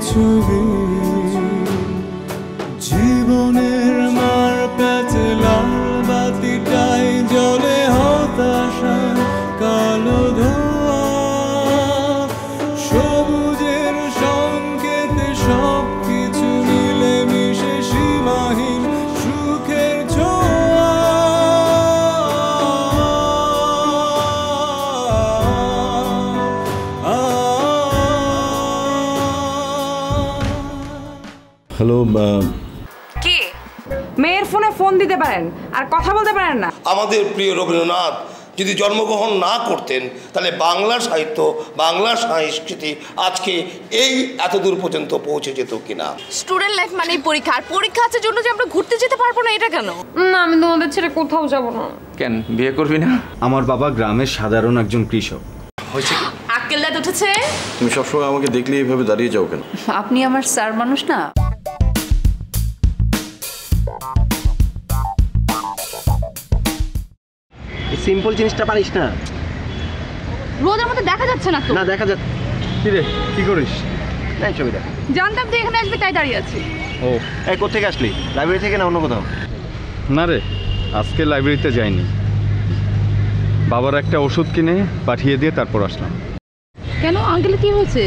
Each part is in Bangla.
ছবি জীবনের মার প্যাচে লাল বাতিটাই জলে হতাশা কালো ধোয়া সবুজের সংকেতে সবকিছু মিলে মিশে সীমাহীন সুখের ছোঁয়া হ্যালো কি মেয়ের ফোনে ফোন দিতে পারেন আর কথা বলতে পারেন না? আমাদের প্রিয় রবীন্দ্রনাথ যদি জন্মগ্রহণ না করতেন তাহলে বাংলা সাহিত্য বাংলা সংস্কৃতি আজকে এই এতদূর পর্যন্ত পৌঁছে যেত কিনা। স্টুডেন্ট লাইফ মানে পরীক্ষা, আর পরীক্ষা আছে জন্য যে আমরা ঘুরতে যেতে পারবো না, এটা কেন? না, আমি তোমাদের ছেড়ে কোথাও যাব না। কেন বিয়ে করবি না? আমার বাবা গ্রামের সাধারণ একজন কৃষক। হয়েছে কি? আক্কেল দাঁত উঠেছে। তুমি সবসময় আমাকে দেখলে এইভাবে দাঁড়িয়ে যাও কেন? আপনি আমার স্যার মানুষ না। সিম্পল জিনিসটা পারিস না? রোদের মধ্যে দেখা যাচ্ছে না তো। না দেখা যাচ্ছে। কি রে কি করিস? নাই ছবি দেখ। জানতাম তুই এখানে আসবি তাই দাঁড়িয়ে আছি। ও এই কোত্থেকে আসলি? লাইব্রেরি থেকে না অন্য কোথাও? না রে, আজকে লাইব্রেরিতে যাইনি। বাবার একটা ওষুধ কিনে পাঠিয়ে দিয়ে তারপর আসলাম। কেন আঙ্কেল কি হয়েছে?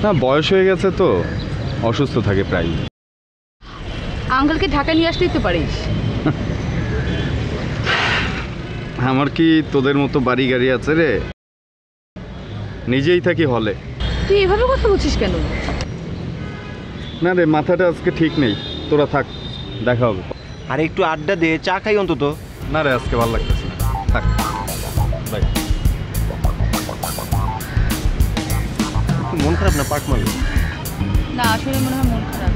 না বয়স হয়ে গেছে তো, অসুস্থ থাকে প্রায়। আঙ্কেলকে ঢাকা নিয়ে আসলেই তো পারিস। আমার কি তোদের মতো বাড়ি গাড়ি আছে রে? নিজেই থাকি হলে। তুই এভাবে কথা বলছিস কেন? না রে, মাথাটা আজকে ঠিক নেই। তোরা থাক, দেখা হবে। আর একটু আড্ডা দে, চা খাই অন্তত। না রে, আজকে ভালো লাগতেছে না, থাক বাই। মন খারাপ না পার্ক মারল? না আসলে মনে হয় মন খারাপ।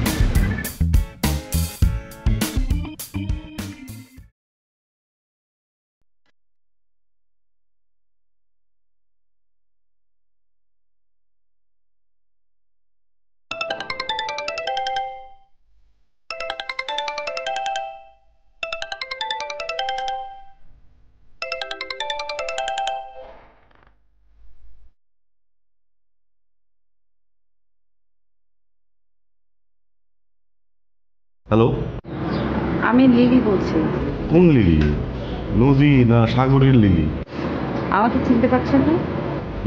হ্যালো, আমি লিলি বলছি। কোন লিলি? নদী না সাগরের লিলি? আমাকে চিনতে পারছেন না?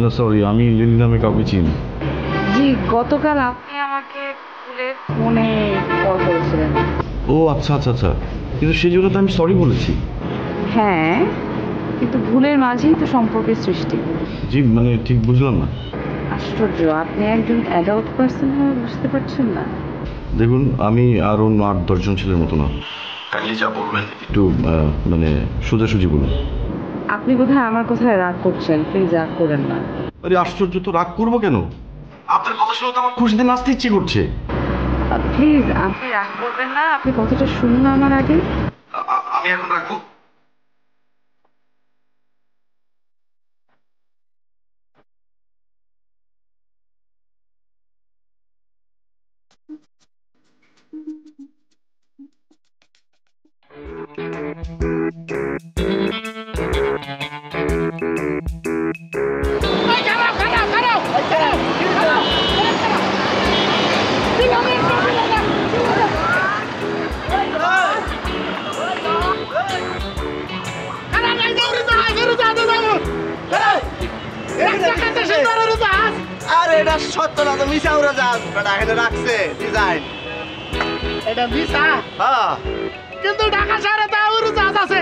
না সরি, আমি লিলি নামে কাউকে চিনি। জি, গতকাল আপনি আমাকে ফুলের ফোনে কল করেছিলেন। ও আচ্ছা আচ্ছা আচ্ছা, কিন্তু সেই জন্য তো আমি সরি বলেছি। হ্যাঁ, কিন্তু ভুলের মাঝেই তো সম্পর্কের সৃষ্টি। জি মানে ঠিক বুঝলাম না। আশ্চর্য, আপনি একজন অ্যাডাল্ট পার্সন হয়ে বুঝতে পারছেন না? দেখুন, আমি আর অন্য 8-10 জন ছেলের মতো না। কাইন্ডলি যা বলবেন একটু মানে সোজাসুজি বলুন। আপনি বোধহয় আমার কথায় রাগ করছেন, প্লিজ রাগ করেন না। আরে আশ্চর্য, তো রাগ করবো কেন? আপনার কথা শুনে তো আমার খুশিতে নাচতে ইচ্ছে করছে। প্লিজ আপনি রাগ করবেন না, আপনি কথাটা শুনুন আমার আগে। আমি এখন রাখবো। আরে এটা সত্য না তো, মিশা উড়ে যাস। এটা এখানে রাখছে ডিজাইন। এটা মিশা? হ্যাঁ, কিন্তু ঢাকা শহরে তো উড়োজাহাজ আছে।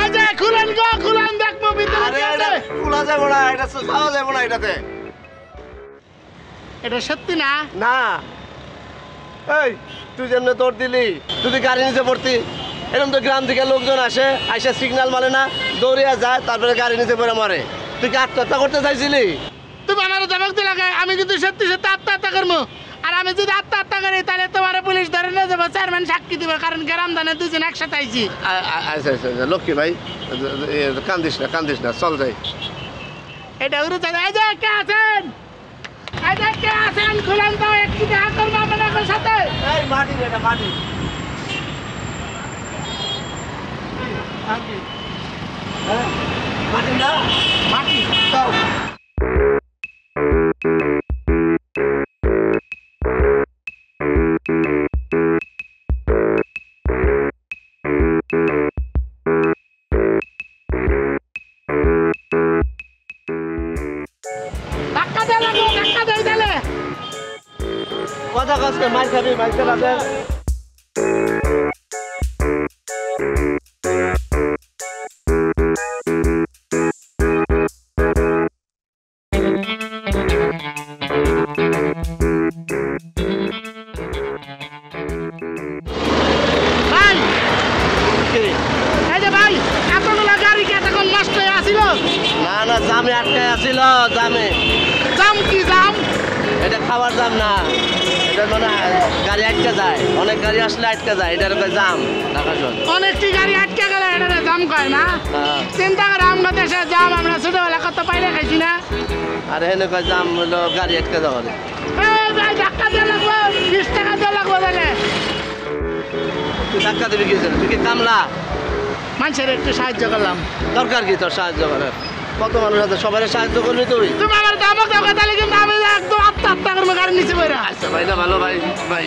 এই যে খুলেন গো, খুলেন দেখবো ভিতরে আরে কি এটা আছে। খোলা যাবে না, এটা যাওয়া যাবে না এটাতে। এটা সত্যি না? না। এই তুই যেমন তোর দিলি, তুই গাড়ি নিচে পড়তি, এরকম তো গ্রাম থেকে লোকজন আসে, আইসা সিগন্যাল মানে না, দৌড়িয়া যায়, তারপরে গাড়ি নিচে পড়ে মরে। তুই কি আত্মহত্যা করতে চাইছিলি? তুমি আমার ধমক দিলে আমি কিন্তু সত্যি সত্যি আত্মহত্যা করবো। আর আমি যদি আত্মহত্যা করি তাহলে তোমার পুলিশ ধরে নিয়ে যাবো, চেয়ারম্যান সাক্ষী দিব, কারণ গ্রাম দানে দুজন একসাথে আইছি। আচ্ছা আচ্ছা লক্ষ্মী ভাই, কান্দিস না, চল যাই। এটা উড়োজাহাজ। এই যে কে আছেন? এই যে কে আছেন? খুলেন তো, একটু দেখা করবো আপনাদের সাথে। এই মাটি রে, এটা মাটি। মাটি না, মাটি। চল। কথা কষ্ট মার খাবি মার খেলাবে ভাই এই যে ভাই এতগুলো গাড়ি কি এতক্ষণ নষ্ট হয়ে আসিল? না না জামে আটকায় আছিল জামে জাম কি জাম? এটা খাবার জাম না এটা মানে গাড়ি আটকে যায় অনেক গাড়ি আসলে আটকে যায় এটার জাম ঢাকা শহর অনেকটি গাড়ি আটকে গেলে এটা জাম কয় না? হ্যাঁ। চিন্তা করে আমরা দেশে জাম আমরা ছোটবেলা কত পাইলে খাইছি না? আর এনে কয় জাম হলো গাড়ি আটকে যাওয়ার এই ভাই ধাক্কা দিয়ে লাগবো 20 টাকা দিয়ে লাগবো তাহলে তুই ধাক্কা দিবি কি তুই কি কামলা মানুষের একটু সাহায্য করলাম। দরকার কি তোর সাহায্য করার কত মানুষ আছে সবাই সাহায্য করবি তুই তুমি আমার দামক দাও তাহলে কিন্তু আমি একদম আত্মা করবো গাড়ি নিচে বইরা। আচ্ছা ভাই না ভালো ভাই ভাই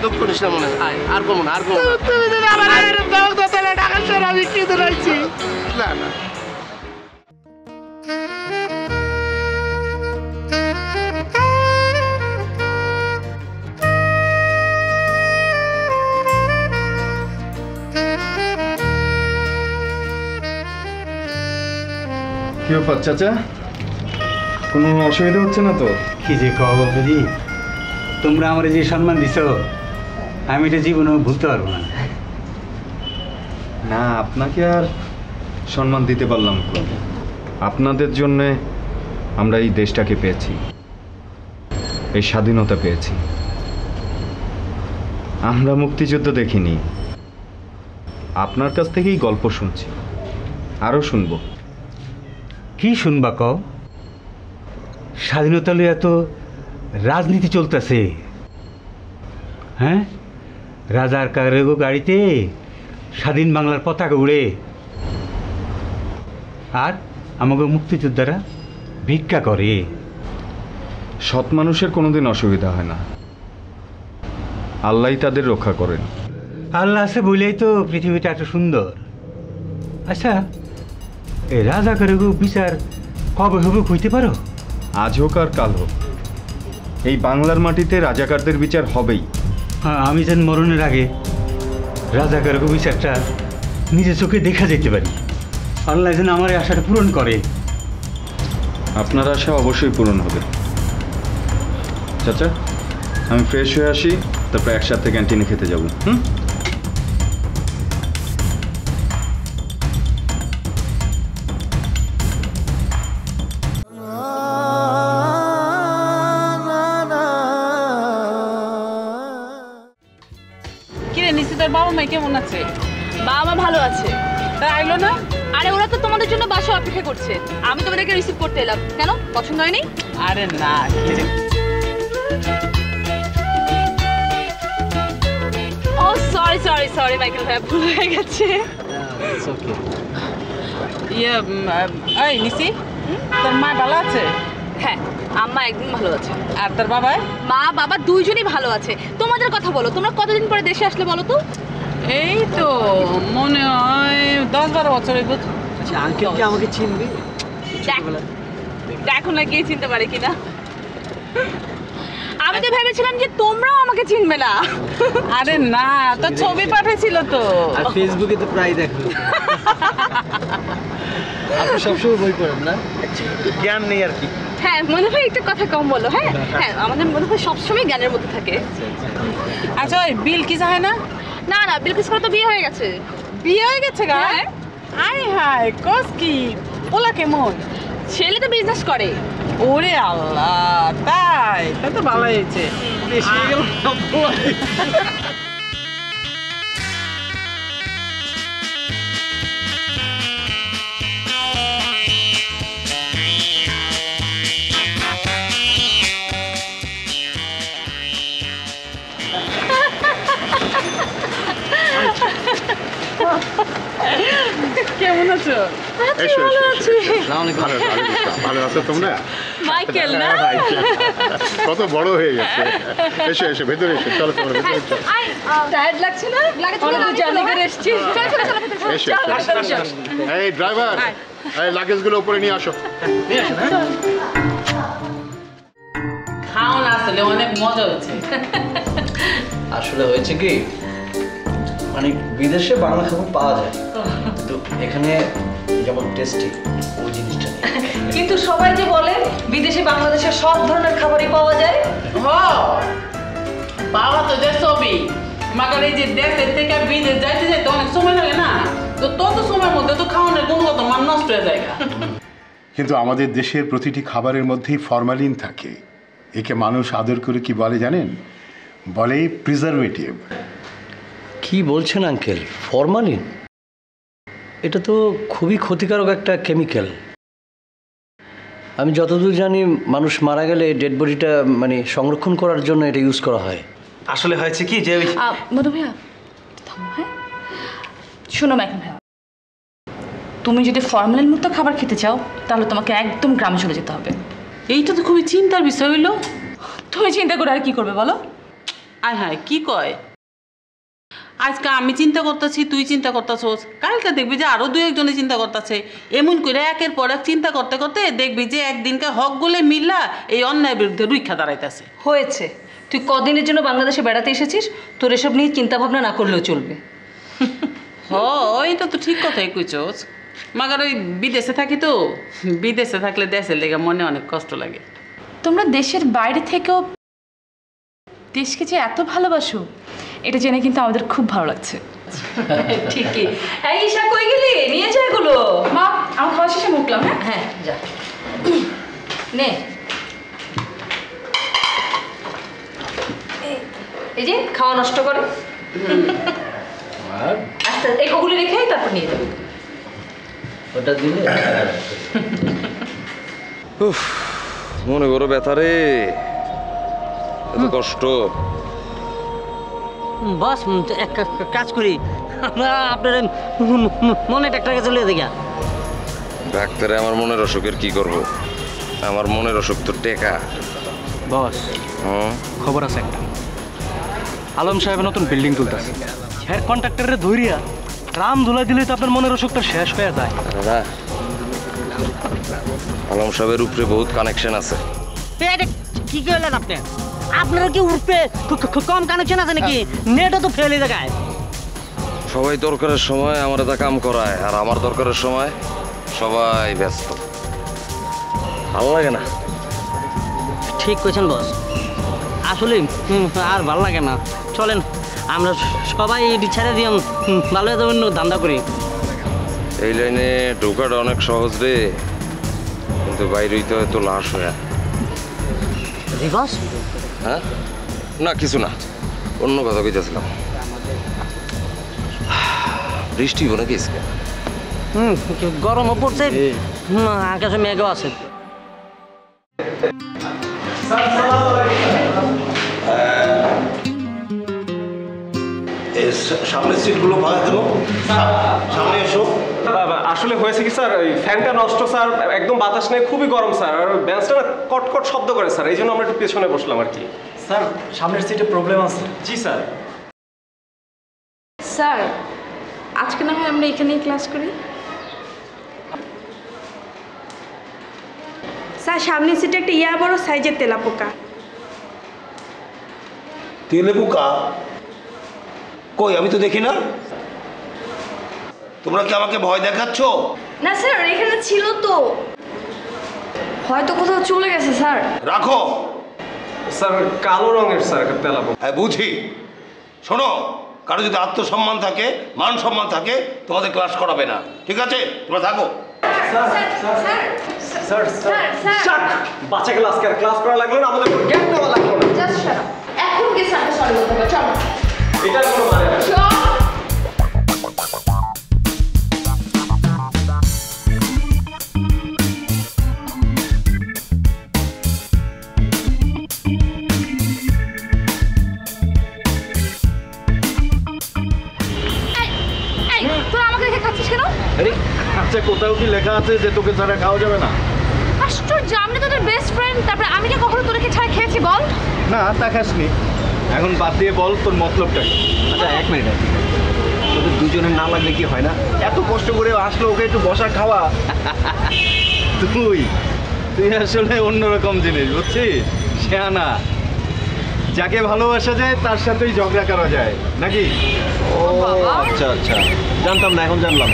দুঃখ করিস না মনে হয় আর কমো না আর কমো না তুমি যদি আমার এরকম দামক দাও তাহলে ঢাকা শহরে আমি কি রয়েছি না না কি ব্যাপার চাচা কোনো অসুবিধা হচ্ছে না তো? কি যে কব দিদি, তোমরা আমার যে সম্মান দিছ আমি এটা জীবনেও ভুলতে পারবো না। না আপনাকে আর সম্মান দিতে পারলাম না। আপনাদের জন্যে আমরা এই দেশটাকে পেয়েছি, এই স্বাধীনতা পেয়েছি। আমরা মুক্তিযুদ্ধ দেখিনি, আপনার কাছ থেকেই গল্প শুনছি, আরও শুনবো। কি শুনবা কও? স্বাধীনতা লইয়া তো রাজনীতি চলতেছে। হ্যাঁ, রাজার কারেগো গাড়িতে স্বাধীন বাংলার পতাকা উড়ে, আর আমাকে মুক্তিযোদ্ধারা ভিক্ষা করে। সৎ মানুষের কোনোদিন অসুবিধা হয় না, আল্লাহই তাদের রক্ষা করেন। আল্লাহ আছে বলেই তো পৃথিবীটা এত সুন্দর। আচ্ছা, এই রাজা কারেগো বিচার কবে হবে কইতে পারো? আজ হোক আর কাল হোক, এই বাংলার মাটিতে রাজাকারদের বিচার হবেই। হ্যাঁ, আমি যেন মরণের আগে রাজাকার বিচারটা নিজের চোখে দেখা যেতে পারি। আল্লাহ যেন আমার এই আশাটা পূরণ করে। আপনার আশা অবশ্যই পূরণ হবে। চাচা, আমি ফ্রেশ হয়ে আসি, তারপর একসাথে ক্যান্টিনে খেতে যাব। হুম, বাবা মা কেমন আছে? বাবা মা ভালো আছে। তা আইলো না? আরে ওরা তো তোমাদের জন্য বাসা অপেক্ষা করছে, আমি তোমাদেরকে রিসিভ করতে এলাম। কেন, পছন্দ হয়নি? আরে না, ও সরি সরি সরি মাইকেল ভাই, ভুল হয়ে গেছে। ইয়ে এই নিসি, তোর মা ভালো আছে? হ্যাঁ, আম্মা একদম ভালো আছে। আর তোর বাবা? মা বাবা দুইজনই ভালো আছে। তোমাদের কথা বলো, তোমরা কতদিন পরে দেশে আসলে বলো তো? এই তো মনে হয় 10-12 বছর হইব। আচ্ছা, আঙ্কেল কি আমাকে চিনবে? দেখো না কে চিনতে পারে কিনা। আমি তো ভেবেছিলাম যে তোমরাও আমাকে চিনবে না। আরে না, তো ছবি পাঠিয়েছিল তো, আর ফেসবুকে তো প্রায় দেখো। আপনি সবসময় বই পড়েন না? জ্ঞান নেই আর কি। হ্যাঁ, মনে হয় একটু কথা কম বলো। হ্যাঁ হ্যাঁ, আমাদের মনে হয় সবসময় জ্ঞানের মধ্যে থাকে। আচ্ছা, ওই বিল কি যায় না? না না, বিলকিস তো বিয়ে হয়ে গেছে। বিয়ে হয়ে গেছে গা? হ্যাঁ। আই হাই, কস কি? ওলা কেমন? ছেলে তো বিজনেস করে। ওরে আল্লাহ, তাই তা তো ভালো হয়েছে। দেশে গেল কেমন আছো? ভালো আছি। ভালো আছো তোমরা? মাইকেল না? কত বড় হয়ে গেছে। এসো এসো, ভেতরে এসো। চলো তোমরা ভেতরে চলো। টায়ার্ড লাগছে না? লাগে তো জার্নি করে এসেছি। চলো চলো চলো এসো এসো। এই ড্রাইভার, এই লাগেজগুলো উপরে নিয়ে আসো। খাওয়ানো আসলে অনেক মজা হয়েছে। আসলে হয়েছে কি, মানে বিদেশে বাংলা খাবার পাওয়া যায়, তো এখানে যেমন টেস্টি ওই জিনিসটা নেই। কিন্তু সবাই যে বলে বিদেশে বাংলাদেশের সব ধরনের খাবারই পাওয়া যায়। পাওয়া তো যে সবই, মাগার এই যে দেশের থেকে বিদেশ যাইতে যাইতে অনেক সময় লাগে না, তো তত সময়ের মধ্যে তো খাওয়ানোর গুণগত মান নষ্ট হয়ে যায়। কিন্তু আমাদের দেশের প্রতিটি খাবারের মধ্যেই ফরমালিন থাকে। একে মানুষ আদর করে কি বলে জানেন? বলে প্রিজারভেটিভ। কি বলছেন আঙ্কেল? ফরমালিন? এটা তো খুবই ক্ষতিকারক একটা কেমিক্যাল। আমি যতদূর জানি মানুষ মারা গেলে ডেড বডিটা মানে সংরক্ষণ করার জন্য এটা ইউজ করা হয়। আসলে হয়েছে কি যে মধু ভাইয়া থামো, হ্যাঁ শোনো মাইকেল ভাইয়া, তুমি যদি ফরমালিন মুক্ত খাবার খেতে চাও তাহলে তোমাকে একদম গ্রামে চলে যেতে হবে। এইটা তো খুবই চিন্তার বিষয় হইলো। তুমি চিন্তা করে আর কি করবে বলো? আয় হায় কি কয়, আজকে আমি চিন্তা করতেছি, তুই চিন্তা করতেছোস, কালকে দেখবি যে আরো 2-1 জনে চিন্তা করতেছে। এমন করে একের পর এক চিন্তা করতে করতে দেখবি যে একদিনকে হক গুলে মিল্লা এই অন্যায়ের বিরুদ্ধে রুইক্ষা দাঁড়াইতেছে। হয়েছে, তুই কদিনের জন্য বাংলাদেশে বেড়াতে এসেছিস, তোর এসব নিয়ে চিন্তা ভাবনা না করলেও চলবে। এটা তো ঠিক কথাই কইছস, মাগার ওই বিদেশে থাকি তো, বিদেশে থাকলে দেশের লেগে মনে অনেক কষ্ট লাগে। তোমরা দেশের বাইরে থেকেও দেশকে যে এত ভালোবাসো এটা জেনে কিন্তু আমাদের খুব ভালো লাগছে। ঠিকই। এই ঈশা কই গেলি? নিয়ে যা এগুলো। মা আমার খাওয়া শেষে মুখলাম। হ্যাঁ হ্যাঁ যা নে। এই যে খাওয়া নষ্ট করে, আচ্ছা এগুলি রেখে তারপর নিয়ে যাবে। ওটা দিলে মনে করো ব্যথা রে, এত কষ্ট। বস এক কাজ করি, আপনার মনে ডাক্তারকে চলে দেখা। ডাক্তারে আমার মনের অসুখের কি করব? আমার মনের অসুখ তো টেকা। বস খবর আছে একটা, আলম সাহেব নতুন বিল্ডিং তুলতেছে, হেড কন্ট্রাক্টরের ধরিয়া রাম ধুলাই দিলে তো আপনার মনের অসুখটা শেষ হয়ে যায়। দাদা আলম সাহেবের উপরে বহুত কানেকশন আছে। কি করলেন আপনি? আপনারা কি উঠবে কম কানেকশন আছে নাকি? নেটও তো ফেলে দেখায়। সবাই দরকারের সময় আমার এটা কাম করায়, আর আমার দরকারের সময় সবাই ব্যস্ত। ভালো লাগে না। ঠিক কইছেন বস, আসলে আর ভালো লাগে না। চলেন আমরা সবাই ছেড়ে দিয়ে ভালো ধান্দা করি। এই লাইনে ঢোকাটা অনেক সহজ রে, কিন্তু বাইরে হইতে হয়তো লাশ হয়ে। বস হ্যাঁ না কিছু না, অন্য কথা কইতেছিলাম। বৃষ্টি হবো নাকি? গরমও পড়ছে, আকাশে মেঘও আছে। সামনের সিটগুলো ভাঙা কেন? সামনে এসো। আসলে হয়েছে কি স্যার, ওই ফ্যানটা নষ্ট স্যার, একদম বাতাস নেই, খুবই গরম স্যার, আর বেঞ্চটা না কটকট শব্দ করে স্যার, এই জন্য আমরা একটু পেছনে বসলাম আর কি। স্যার সামনের সিটে প্রবলেম আছে। জি স্যার। স্যার আজকে না হয় আমরা এখানেই ক্লাস করি। স্যার সামনের সিটে একটা বড় সাইজের তেলাপোকা। তেলাপোকা কই? আমি তো দেখি না। তোমরা কি আমাকে ভয় দেখাচ্ছ? না স্যার এখানে ছিল তো, হয়তো কোথাও চলে গেছে স্যার। রাখো। স্যার কালো রঙের স্যার তেলাপোকা। হ্যাঁ বুঝি। শোনো, কারো যদি আত্মসম্মান থাকে, মান সম্মান থাকে, তোমাদের ক্লাস করাবে না, ঠিক আছে? তোমরা থাকো। বাচ্চা ক্লাস ক্লাস করা লাগলো না, আমাদের জ্ঞান দেওয়া লাগলো না। এখন কি স্যারকে সরি বলতে হবে? চলো। এটা কোনো মানে না। আচ্ছা কোথাও কি লেখা আছে যে তোকে ছাড়া খাওয়া যাবে না? আশ্চর্য, আমি তোদের বেস্ট ফ্রেন্ড, তারপরে আমি কি কখনো তোদেরকে ছাড়া খেয়েছি বল? না তা খাসনি। এখন বাদ দিয়ে বল তোর মতলবটা কি? আচ্ছা 1 মিনিট, তোদের দুজনের না লাগলে কি হয় না? এত কষ্ট করে আসলো, ওকে একটু বসা খাওয়া। তুই আসলে অন্যরকম জিনিস বুঝছিস, শেয়ানা, যাকে ভালোবাসা যায় তার সাথেই ঝগড়া করা যায় নাকি? ও আচ্ছা আচ্ছা, জানতাম না, এখন জানলাম।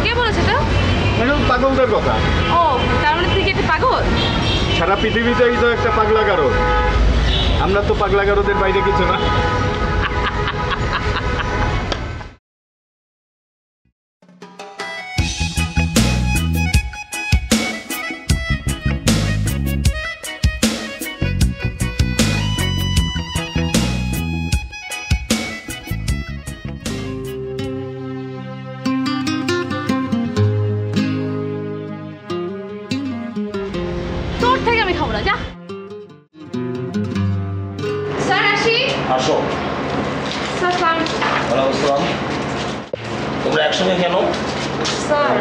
কে বলেছে এটা? পাগলদের কথা। ও তার মানে তুই কি একটা পাগল? সারা পৃথিবীতেই তো একটা পাগলাগারো, আমরা তো পাগলাগারোদের বাইরে কিছু না। তোর থেকে আমি খাবো না, যা। স্যার আসি। আসো। স্যার স্যার আসসালাম। তোমরা একসঙ্গে কেন? স্যার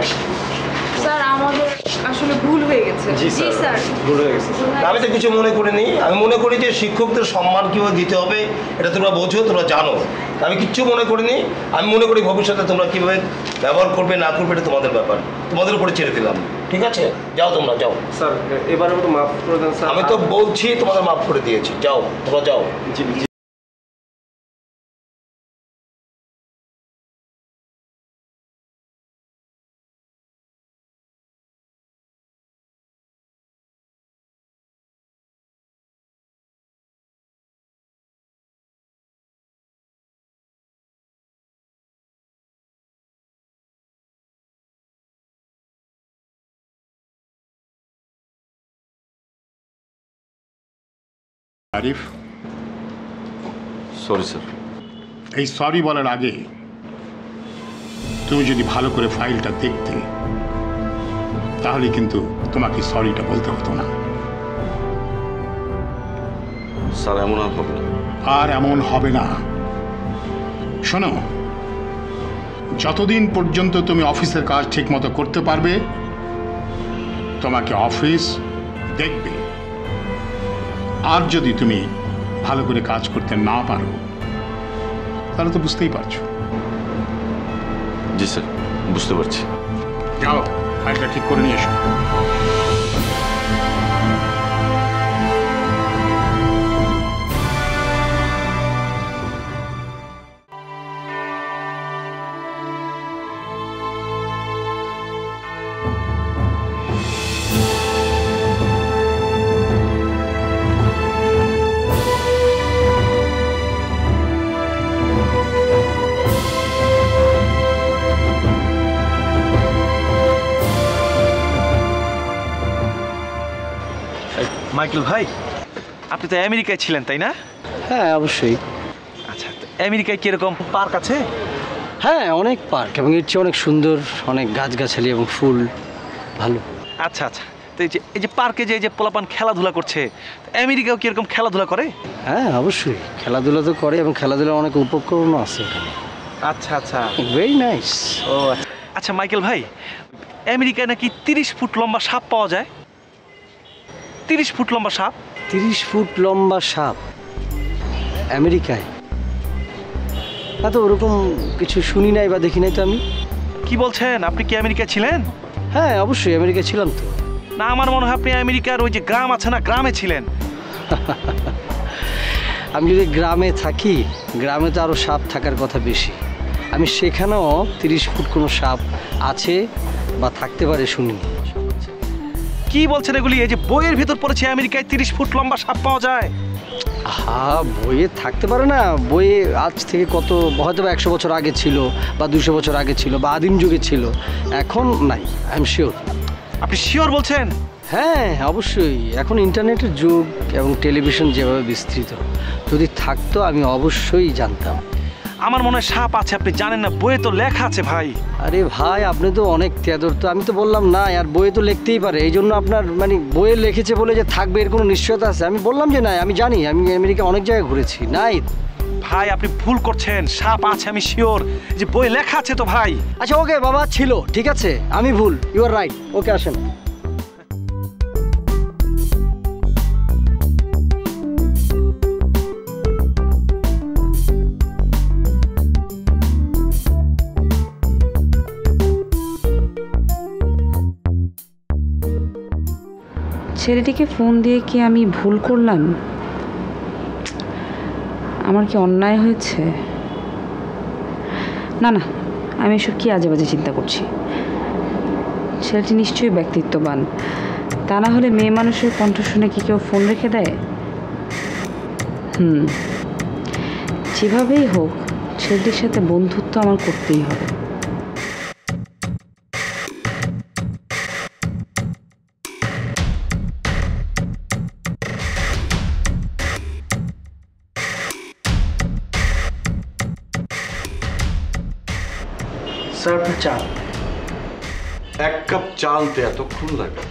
স্যার আমাদের আসলে ভুল হয়ে গেছে। জি স্যার ভুল হয়ে গেছে। আমি তো কিছু মনে করিনি। আমি মনে করি যে শিক্ষকদের সম্মান কীভাবে দিতে হবে এটা তোমরা বোঝো, তোমরা জানো। আমি কিচ্ছু মনে করিনি। আমি মনে করি ভবিষ্যতে তোমরা কীভাবে ব্যবহার করবে না করবে এটা তোমাদের ব্যাপার, তোমাদের উপরে ছেড়ে দিলাম। ঠিক আছে, যাও তোমরা যাও। স্যার এবারে মতো মাফ করে দেন স্যার। আমি তো বলছি তোমাদের মাফ করে দিয়েছি, যাও তোমরা যাও। জি জি। Arif, sorry sir. এই সরি বলার আগে তুমি যদি ভালো করে ফাইলটা দেখতে তাহলে কিন্তু তোমাকে সরিটা বলতে হতো না। স্যার এমন আর হবে না। আর এমন হবে না। শোনো, যতদিন পর্যন্ত তুমি অফিসের কাজ ঠিক মতো করতে পারবে তোমাকে অফিস দেখবে। আর যদি তুমি ভালো করে কাজ করতে না পারো তাহলে তো বুঝতেই পারছো। জি স্যার, বুঝতে পারছি। যাও ফাইলটা ঠিক করে নিয়ে এসো। মাইকেল ভাই, আপনি তো আমেরিকায় ছিলেন তাই না? হ্যাঁ অবশ্যই। আচ্ছা, আমেরিকায় কিরকম পার্ক আছে? হ্যাঁ অনেক পার্ক, এবং এর চেয়ে অনেক সুন্দর, অনেক গাছগাছালি এবং ফুল ভালো। আচ্ছা আচ্ছা, তো এই যে পার্কে যে পোলাপান খেলাধুলা করছে, আমেরিকাও কিরকম খেলাধুলা করে? হ্যাঁ অবশ্যই, খেলাধুলা তো করে এবং খেলাধুলার অনেক উপকরণও আছে এখানে। আচ্ছা আচ্ছা, ভেরি নাইস। ও আচ্ছা মাইকেল ভাই, আমেরিকায় নাকি 30 ফুট লম্বা সাপ পাওয়া যায়। 30 ফুট লম্বা সাপ? 30 ফুট লম্বা সাপ আমেরিকায়? না তো, ওরকম কিছু শুনি নাই বা দেখি নাই তো আমি। কি বলছেন, আপনি কি আমেরিকায় ছিলেন? হ্যাঁ অবশ্যই আমেরিকায় ছিলাম তো। না, আমার মনে হয় আপনি আমেরিকার ওই যে গ্রাম আছে না, গ্রামে ছিলেন। আমি যদি গ্রামে থাকি, গ্রামে তো আরও সাপ থাকার কথা বেশি। আমি সেখানেও 30 ফুট কোনো সাপ আছে বা থাকতে পারে শুনিনি। কি বলছেন এগুলি? এই যে বইয়ের ভিতর পড়েছে আমেরিকায় 30 ফুট লম্বা সাপ পাওয়া যায়। হ্যাঁ বইয়ে থাকতে পারে না, বইয়ে আজ থেকে কত হয়তো 100 বছর আগে ছিল বা 200 বছর আগে ছিল বা আদিম যুগে ছিল, এখন নাই। I am sure. আপনি শিওর বলছেন? হ্যাঁ অবশ্যই, এখন ইন্টারনেটের যুগ এবং টেলিভিশন যেভাবে বিস্তৃত, যদি থাকতো আমি অবশ্যই জানতাম। আমার মনে হয় সাপ আছে, আপনি জানেন না, বইয়ে তো লেখা আছে ভাই। আরে ভাই আপনি তো অনেক তেয়াদর, তো আমি তো বললাম না আর বইয়ে তো লিখতেই পারে, এই জন্য আপনার মানে বইয়ে লিখেছে বলে যে থাকবে এর কোনো নিশ্চয়তা আছে? আমি বললাম যে নাই, আমি জানি, আমি আমেরিকা অনেক জায়গায় ঘুরেছি। নাই ভাই, আপনি ভুল করছেন, সাপ আছে আমি শিওর, যে বইয়ে লেখা আছে তো ভাই। আচ্ছা ওকে বাবা, ছিল, ঠিক আছে, আমি ভুল, ইউ আর রাইট। ওকে আসেন। ছেলেটিকে ফোন দিয়ে কি আমি ভুল করলাম? আমার কি অন্যায় হয়েছে? না না, আমি এসব কি আজে বাজে চিন্তা করছি। ছেলেটি নিশ্চয়ই ব্যক্তিত্ববান, তা না হলে মেয়ে মানুষের কণ্ঠ শুনে কি কেউ ফোন রেখে দেয়? যেভাবেই হোক ছেলেটির সাথে বন্ধুত্ব আমার করতেই হবে। স্যার, আপনার চা। 1 কাপ চা আনতে এতক্ষণ লাগে?